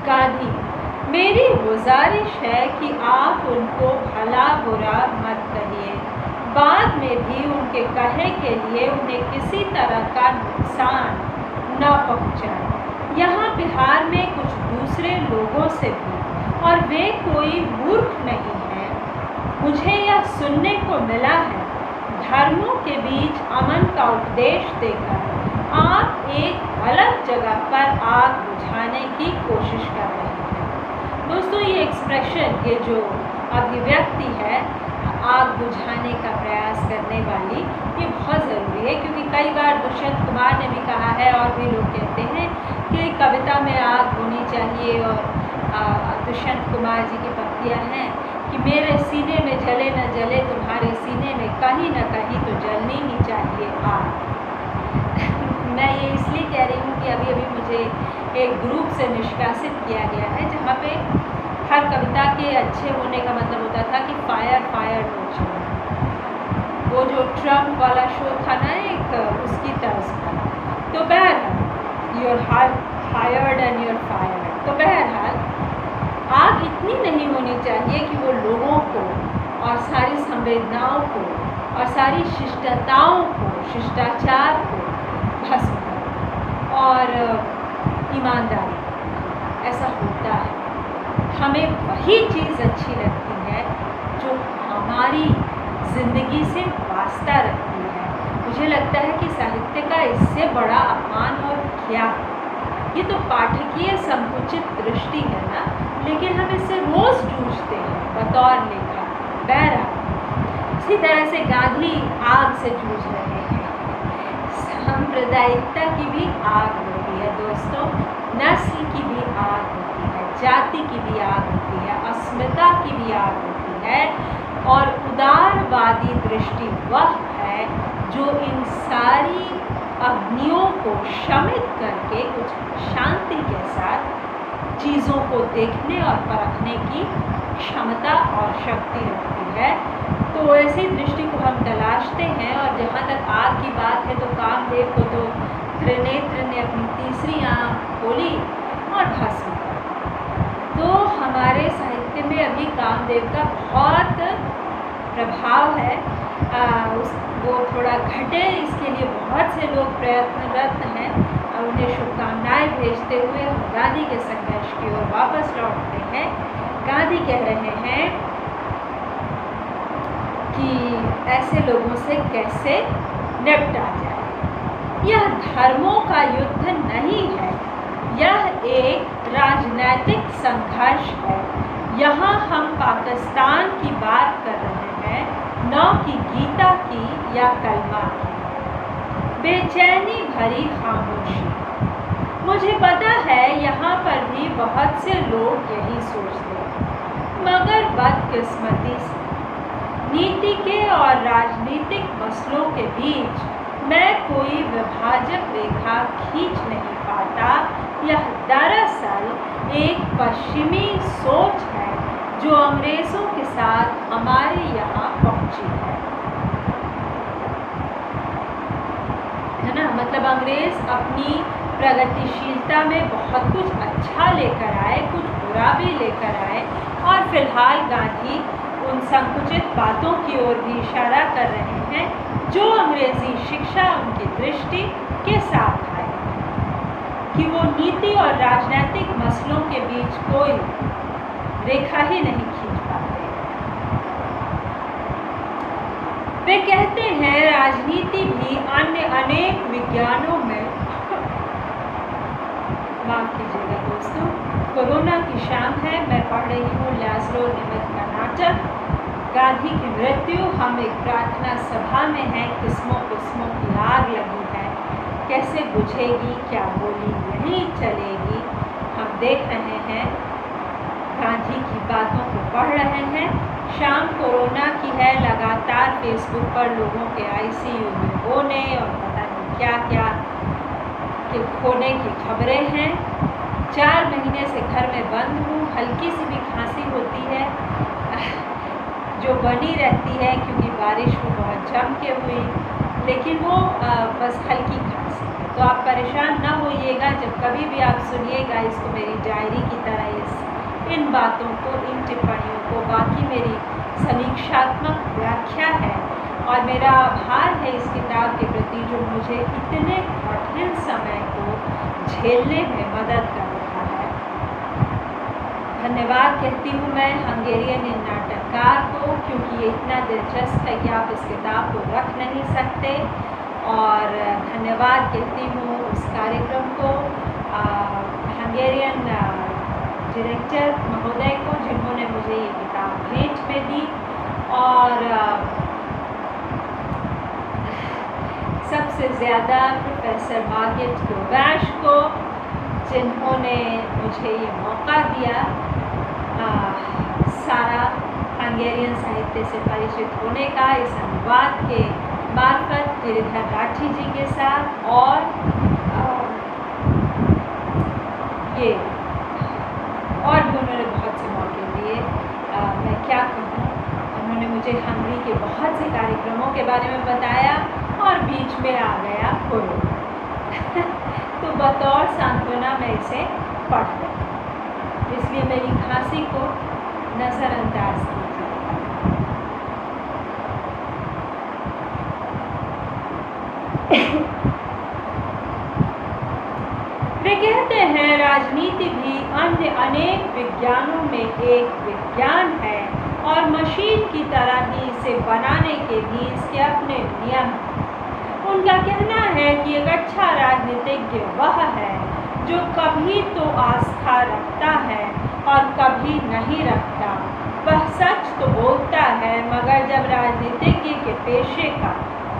गांधी, मेरी गुजारिश है कि आप उनको भला बुरा मत कहिए। बाद में भी उनके कहे के लिए उन्हें किसी तरह का नुकसान न पहुंचाए। यहाँ बिहार में कुछ दूसरे लोगों से भी, और वे कोई मूर्ख नहीं है। मुझे यह सुनने को मिला है, धर्मों के बीच अमन का उपदेश देकर आप एक अलग जगह पर आग बुझाने की कोशिश कर रहे हैं। दोस्तों, ये एक्सप्रेशन, ये जो अभिव्यक्ति है आग बुझाने का प्रयास करने वाली, ये बहुत ज़रूरी है, क्योंकि कई बार दुष्यंत कुमार ने भी कहा है और भी लोग कहते हैं कि कविता में आग होनी चाहिए। और दुष्यंत कुमार जी की पंक्तियाँ हैं कि मेरे सीने में जले न जले, तुम्हारे सीने में कहीं न कहीं तो जलनी ही चाहिए आग। मैं ये इसलिए कह रही हूँ कि अभी अभी मुझे एक ग्रुप से निष्कासित किया गया है, जहाँ पे हर कविता के अच्छे होने का मतलब होता था कि फायर फायर डोंट शो। वो जो ट्रम्प वाला शो था ना एक, उसकी तर्ज पर। तो बहरहाल you're hired and you're fired. तो बहरहाल आग इतनी नहीं होनी चाहिए कि वो लोगों को और सारी संवेदनाओं को और सारी शिष्टताओं को, शिष्टाचार को भस्म करे। और ईमानदारी, ऐसा होता है, हमें वही चीज़ अच्छी लगती है जो हमारी ज़िंदगी से वास्ता रखती है। मुझे लगता है कि साहित्य का इससे बड़ा अपमान और क्या। ये तो पाठकीय संकुचित दृष्टि है ना, लेकिन हम इससे रोज़ जूझते हैं बतौर लेखक। बहरहाल इसी तरह से गांधी आग से जूझ रहे हैं। सांप्रदायिकता की भी आग होती है दोस्तों, नस्ल की भी आग होती है, जाति की भी आग होती है, अस्मिता की भी आग होती है। और उदारवादी दृष्टि वह है जो इन सारी अग्नियों को शमित करके कुछ शांति के साथ चीज़ों को देखने और परखने की क्षमता और शक्ति रखती है। तो ऐसी दृष्टि को हम तलाशते हैं। और जहाँ तक आग की बात है, तो कामदेव को तो त्रिनेत्र ने अपनी तीसरी आँख खोली और भस्म कर। तो हमारे साहित्य में अभी कामदेव का बहुत प्रभाव है। वो थोड़ा घटे, इसके लिए बहुत से लोग प्रयत्नरत हैं। और उन्हें शुभकामनाएं भेजते हुए हम गांधी के संघर्ष की ओर वापस लौटते हैं। गांधी कह रहे हैं कि ऐसे लोगों से कैसे निपटा जाए। यह धर्मों का युद्ध नहीं है, यह एक राजनैतिक संघर्ष है। यहाँ हम पाकिस्तान की बात कर रहे हैं, न कि गीता की या कलमा की। बेचैनी भरी खामोशी। मुझे पता है यहाँ पर भी बहुत से लोग यही सोचते हैं, मगर बदकिस्मती से नीति के और राजनीतिक मसलों के बीच मैं कोई विभाजक रेखा खींच नहीं पाता। यह दरअसल एक पश्चिमी सोच है जो अंग्रेज़ों के साथ हमारे यहाँ पहुँची है ना। मतलब अंग्रेज़ अपनी प्रगतिशीलता में बहुत कुछ अच्छा लेकर आए, कुछ बुरा भी लेकर आए। और फिलहाल गांधी उन संकुचित बातों की ओर भी इशारा कर रहे हैं जो अंग्रेज़ी शिक्षा उनकी दृष्टि के साथ आई, कि वो नीति और राजनीतिक मसलों के बीच कोई रेखा ही नहीं खींच पाते। वे कहते हैं राजनीति भी अन्य अनेक विज्ञानों में माफ कीजिएगा दोस्तों, कोरोना की शाम है। मैं पढ़ रही हूँ लाज़रो निमित्त का नाटक गांधी की मृत्यु। हम एक प्रार्थना सभा में हैं, किस्मों किस्मों की आग लगी है, कैसे बुझेगी, क्या गोली नहीं चलेगी। हम देख रहे हैं, गांधी की बातों को पढ़ रहे हैं। शाम कोरोना की है, लगातार फेसबुक पर लोगों के आईसीयू में होने और पता नहीं क्या क्या के खोने की खबरें हैं। 4 महीने से घर में बंद हूँ। हल्की सी भी खांसी होती है जो बनी रहती है, क्योंकि बारिश वो बहुत जम के हुई, लेकिन वो बस हल्की खांसी है। तो आप परेशान ना होइएगा, जब कभी भी आप सुनिएगा इसको मेरी डायरी की तरह इन बातों को, इन टिप्पणियों को। बाकी मेरी समीक्षात्मक व्याख्या है और मेरा आभार है इस किताब के प्रति जो मुझे इतने कठिन समय को झेलने में मदद कर रहा है। धन्यवाद कहती हूँ मैं हंगेरियन इन नाटककार को, क्योंकि ये इतना दिलचस्प है कि आप इस किताब को रख नहीं सकते। और धन्यवाद कहती हूँ उस कार्यक्रम को, हंगेरियन डायरेक्टर महोदय को, जिन्होंने मुझे ये किताब भेंट में दी। और सबसे ज़्यादा प्रोफेसर मार्गरेट ग्रोवैश को, जिन्होंने मुझे ये मौका दिया सारा हंगेरियन साहित्य से परिचित होने का, इस अनुवाद के मार्फत गिरिधर राठी जी के साथ। और ये और भी उन्होंने बहुत से मौके दिए, मैं क्या कहूँ। उन्होंने मुझे हंगरी के बहुत से कार्यक्रमों के बारे में बताया और बीच में आ गया कोरोना तो बतौर सांत्वना मैं इसे पढ़ गई, इसलिए मेरी खांसी को नज़रअंदाज कीजिए। वे कहते हैं राजनीति भी अन्य अनेक विज्ञानों में एक विज्ञान है और मशीन की तरह ही इसे बनाने के भी इसके अपने नियम हैं। उनका कहना है कि एक अच्छा राजनीतिज्ञ वह है जो कभी तो आस्था रखता है और कभी नहीं रखता। वह सच तो बोलता है, मगर जब राजनीतिज्ञ के पेशे का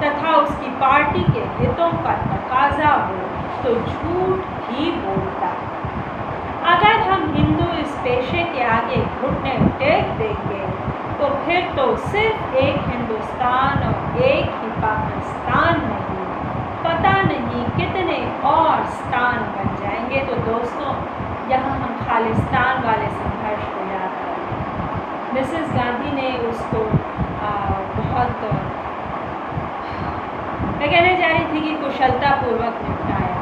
तथा उसकी पार्टी के हितों का तकाजा हो तो झूठ ही बोलता है। अगर हम हिंदू इस पेशे के आगे घुटने टेक देंगे तो फिर तो सिर्फ एक हिंदुस्तान और एक ही पाकिस्तान नहीं, पता नहीं कितने और स्थान बन जाएंगे। तो दोस्तों, यहाँ हम खालिस्तान वाले संघर्ष को याद करें। मिसेस गांधी ने उसको बहुत, मैं कहने जा रही थी कि कुशलतापूर्वक निपटाया।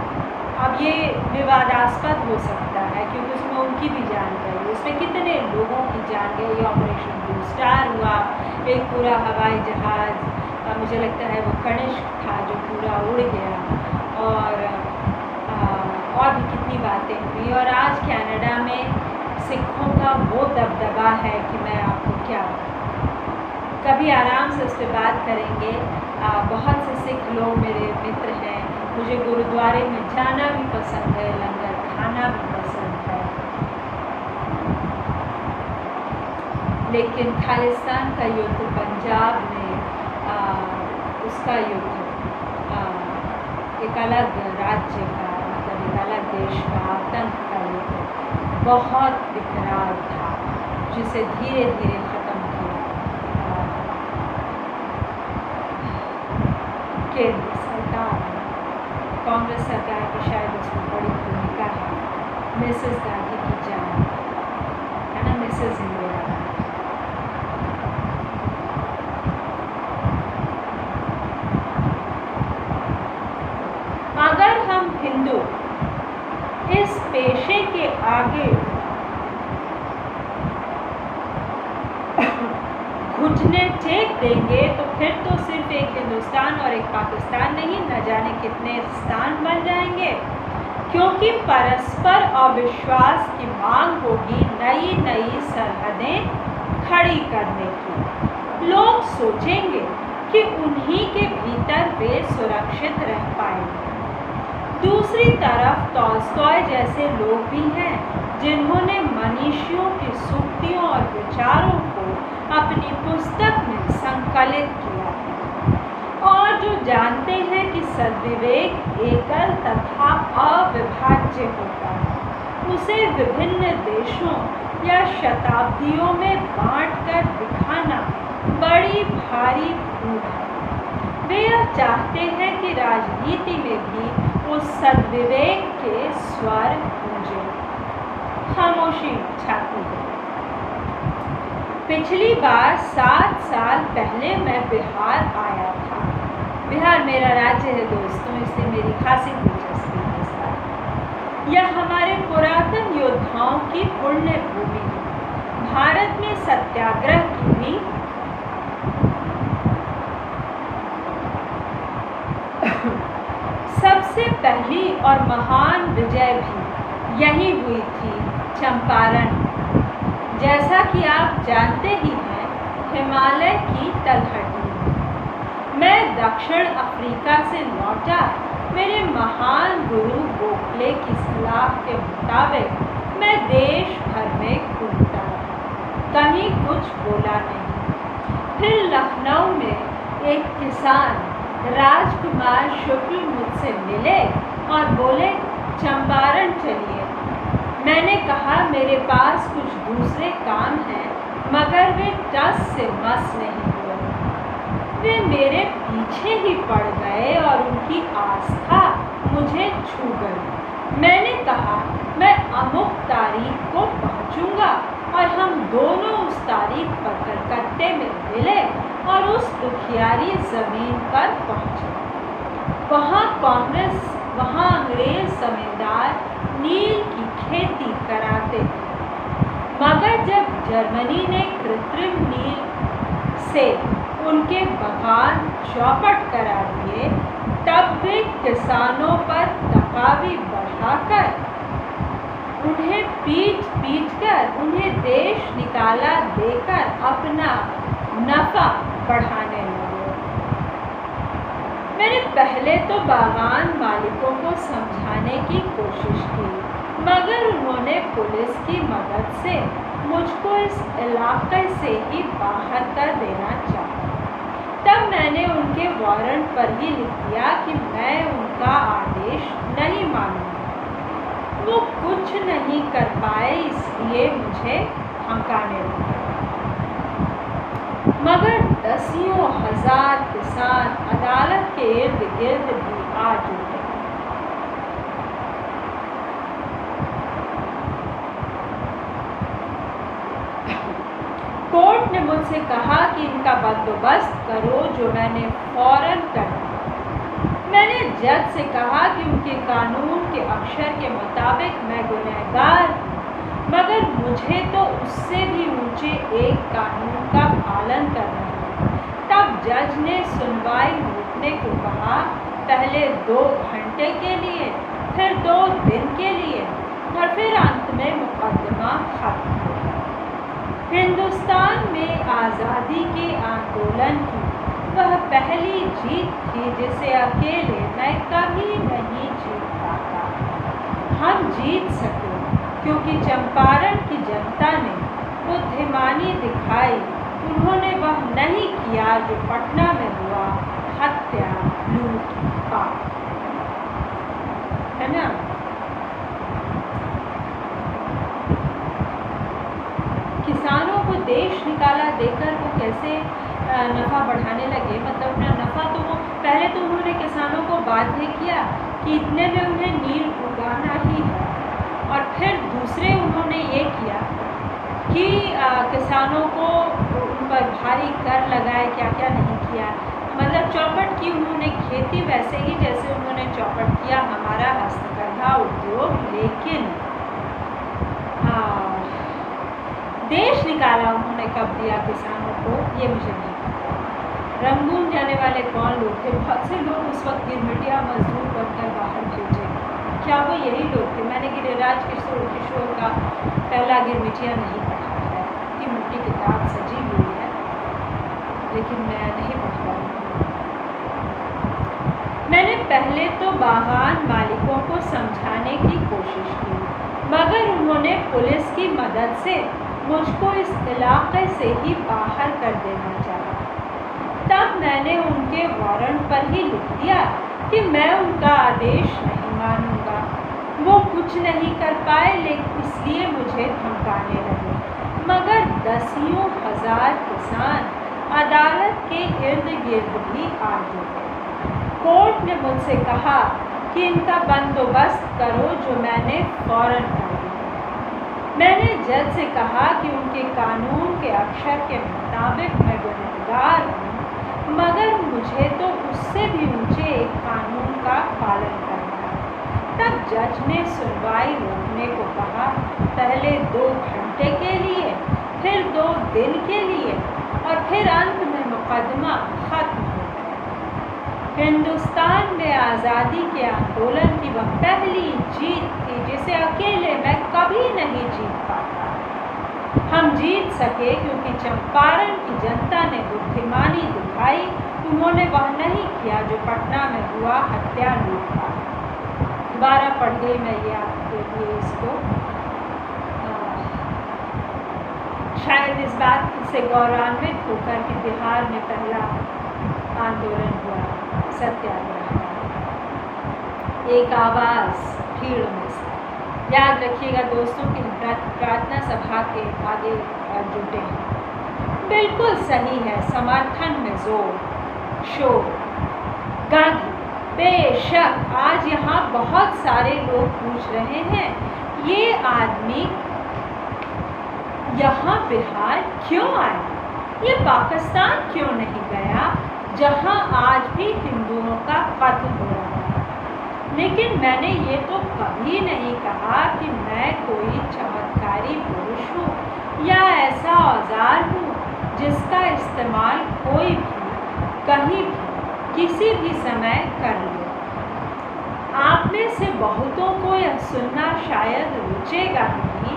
अब ये विवादास्पद हो सकता है क्योंकि उसमें उनकी भी जान गई, उसमें कितने लोगों की जान गई। ऑपरेशन ब्लू स्टार हुआ, एक पूरा हवाई जहाज़, मुझे लगता है वो कनिष्क था जो पूरा उड़ गया, और भी कितनी बातें हुई। और आज कनाडा में सिखों का वो दबदबा है कि मैं आपको क्या, कभी आराम से उस पर बात करेंगे। बहुत से सिख लोग मेरे मित्र हैं, मुझे गुरुद्वारे में जाना भी पसंद है, लंगर खाना भी पसंद है, लेकिन खालिस्तान का युद्ध, पंजाब में उसका युद्ध, एक अलग राज्य का, मतलब एक अलग देश का आतंक का युद्ध बहुत विकराल था, जिसे धीरे धीरे ख़त्म किया केंद्र सरकार, कांग्रेस सरकार की शायद उसमें बड़ी भूमिका है। मिसेस गांधी की जान है ना, मिसेस इंदिरा गांधी। अगर हम हिंदू इस पेशे के आगे घुटने टेक देंगे तो फिर तो सिर्फ एक हिंदुस्तान और एक पाकिस्तान नहीं, न जाने कितने स्थान बन जाएंगे, क्योंकि परस्पर अविश्वास की मांग होगी नई नई सरहदें खड़ी करने की। लोग सोचेंगे कि उन्हीं के भीतर वे सुरक्षित रह पाएंगे। दूसरी तरफ टॉल्स्टॉय जैसे लोग भी हैं जिन्होंने मनीषियों की सूक्तियों और विचारों को अपनी पुस्तक में संकलित किया है, और जो जानते हैं कि सद्विवेक एकल तथा अविभाज्य होता है, उसे विभिन्न देशों या शताब्दियों में बांटकर दिखाना बड़ी भारी भूल है। वे यह चाहते हैं कि राजनीति में भी उस सद्विवेक के स्वर गूंजे। खामोशी छाती है। पिछली बार 7 साल पहले मैं बिहार आया था। बिहार मेरा राज्य है दोस्तों, इसलिए मेरी खासी दिलचस्पी यह हमारे पुरातन योद्धाओं की पुण्य भूमि है। भारत में सत्याग्रह की भी सबसे पहली और महान विजय भी यही हुई थी, चंपारण। जैसा कि आप जानते ही हैं, हिमालय की तलहटी में मैं दक्षिण अफ्रीका से लौटा। मेरे महान गुरु गोखले की सलाह के मुताबिक मैं देश भर में घूमता, कहीं कुछ बोला नहीं। फिर लखनऊ में एक किसान राजकुमार शुक्ल मुझसे मिले और बोले, चंपारण चलिए। मैंने कहा, मेरे पास कुछ दूसरे काम हैं, मगर वे टस से मस नहीं हुए। वे मेरे पीछे ही पड़ गए और उनकी आस्था मुझे छू गई। मैंने कहा, मैं अमुक तारीख को पहुंचूंगा, और हम दोनों उस तारीख पर कलकत्ते में मिले और उस दुखियारी जमीन पर पहुंचे। वहाँ कांग्रेस, वहाँ अंग्रेज जमींदार नील की खेती कराते थे, मगर जब जर्मनी ने कृत्रिम नील से उनके बगान चौपट करा दिए, तब वे किसानों पर दबावी बढ़ाकर उन्हें पीट कर उन्हें देश निकाला देकर अपना नफा बढ़ाने लगे। मैंने पहले तो बागान मालिकों को समझाने की कोशिश की, मगर उन्होंने पुलिस की मदद से मुझको इस इलाके से ही बाहर कर देना चाहा। तब मैंने उनके वारंट पर ही लिख दिया कि मैं उनका आदेश नहीं मानूंगा। वो कुछ नहीं कर पाए, इसलिए मुझे धमकाने लगे। मगर दसियों हजार किसान अदालत के इर्द गिर्द भी आ जुटे। कोर्ट ने मुझसे कहा कि इनका बंदोबस्त करो, जो मैंने फौरन कर दिया। मैंने जज से कहा कि उनके कानून के अक्षर के मुताबिक मैं गुनहगार हूँ, मगर मुझे तो उससे भी ऊंचे एक कानून का पालन करना है। तब जज ने सुनवाई रोकने को कहा, पहले 2 घंटे के लिए, फिर 2 दिन के लिए, और फिर अंत में मुकदमा खत्म हो गया। हिंदुस्तान में आज़ादी के आंदोलन की वह पहली जीत थी जिसे अकेले मैं कभी नहीं जीत पाता। हम जीत सके क्योंकि चंपारण की जनता ने बुद्धिमानी दिखाई। उन्होंने वह नहीं किया जो पटना में हुआ, हत्या, लूट पाट, है ना। किसानों को देश निकाला देकर वो कैसे नफ़ा बढ़ाने लगे, मतलब अपना नफ़ा तो वो पहले तो उन्होंने किसानों को बाध्य किया कि इतने में उन्हें नील उगाना ही है, और फिर दूसरे उन्होंने ये किया कि किसानों को उन पर भारी कर लगाए, क्या क्या नहीं किया। मतलब चौपट की उन्होंने खेती, वैसे ही जैसे उन्होंने चौपट किया हमारा हस्तकरघा उद्योग, लेकिन देश निकाला उन्होंने कब दिया किसानों को, ये मुझे नहीं पता। रंगून जाने वाले कौन लोग थे? बहुत से लोग उस वक्त गिरमिटिया मजदूर बनकर बाहर भेजे, क्या वो यही लोग थे? मैंने गिरिराज किशोर का पहला गिरमिटिया नहीं पढ़ा है, उसकी मोटी किताब सजी हुई है, लेकिन मैं नहीं पढ़ पाऊँगी। मैंने पहले तो बागान मालिकों को समझाने की कोशिश की, मगर उन्होंने पुलिस की मदद से मुझको इस इलाके से ही बाहर कर देना चाहा। तब मैंने उनके वारंट पर ही लिख दिया कि मैं उनका आदेश नहीं मानूंगा। वो कुछ नहीं कर पाए, लेकिन इसलिए मुझे धमकाने लगे। मगर दसियों हजार किसान अदालत के इर्द गिर्द भी आ गए। कोर्ट ने मुझसे कहा कि इनका बंदोबस्त करो, जो मैंने फौरन कर दिया। मैंने जज से कहा कि उनके कानून के अक्षर के मुताबिक मैं गुनहगार हूँ, मगर मुझे तो उससे भी ऊंचे एक कानून का पालन करना है। तब जज ने सुनवाई रोकने को कहा। पहले 2 घंटे के लिए, फिर 2 दिन के लिए और फिर अंत में मुकदमा खत्म हो गया। हिंदुस्तान में आज़ादी के आंदोलन की वह पहली जीत थी जिसे अकेले मैं कभी नहीं जीत पाता। हम जीत सके क्योंकि चंपारण की जनता ने बुद्धिमानी दिखाई। उन्होंने वह नहीं किया जो पटना में हुआ, हत्या लूटपाट। दोबारा पढ़िए मैं ये आपके लिए इसको शायद इस बात से गौरवान्वित होकर कि बिहार में पहला आंदोलन हुआ, सत्याग्रह, एक आवाज़ भीड़ में से। याद रखिएगा दोस्तों कि प्रार्थना सभा के आगे जुटे हैं। बिल्कुल सही है, समर्थन में जोर शोर। गांधी, बेशक आज यहाँ बहुत सारे लोग पूछ रहे हैं ये आदमी यहाँ बिहार क्यों आया, ये पाकिस्तान क्यों नहीं गया जहाँ आज भी हिंदुओं का कत्ल हो रहा है। लेकिन मैंने ये तो कभी नहीं कहा कि मैं कोई चमत्कारी पुरुष हूँ या ऐसा औजार हूँ जिसका इस्तेमाल कोई भी कहीं भी किसी भी समय कर ले। आप में से बहुतों को यह सुनना शायद रुचेगा नहीं,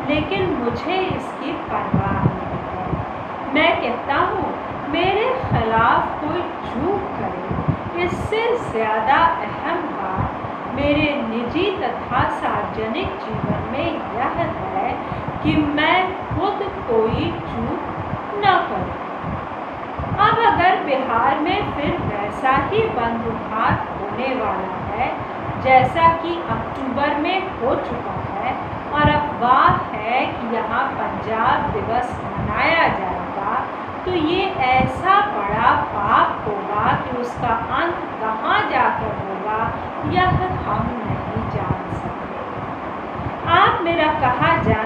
लेकिन मुझे इसकी परवाह नहीं है। मैं कहता हूँ मेरे खिलाफ कोई चूक करे, इससे ज़्यादा अहम बात मेरे निजी तथा सार्वजनिक जीवन में यह है कि मैं खुद कोई चूक न करूँ। अब अगर बिहार में फिर वैसा ही बंदूकघात होने वाला है जैसा कि अक्टूबर में हो चुका है और अफवाह है कि यहाँ पंजाब दिवस मनाया जाएगा, तो ये ऐसा बड़ा पाप होगा कि उसका अंत कहाँ जाकर होगा यह हम नहीं जान सकते। आप मेरा कहा जान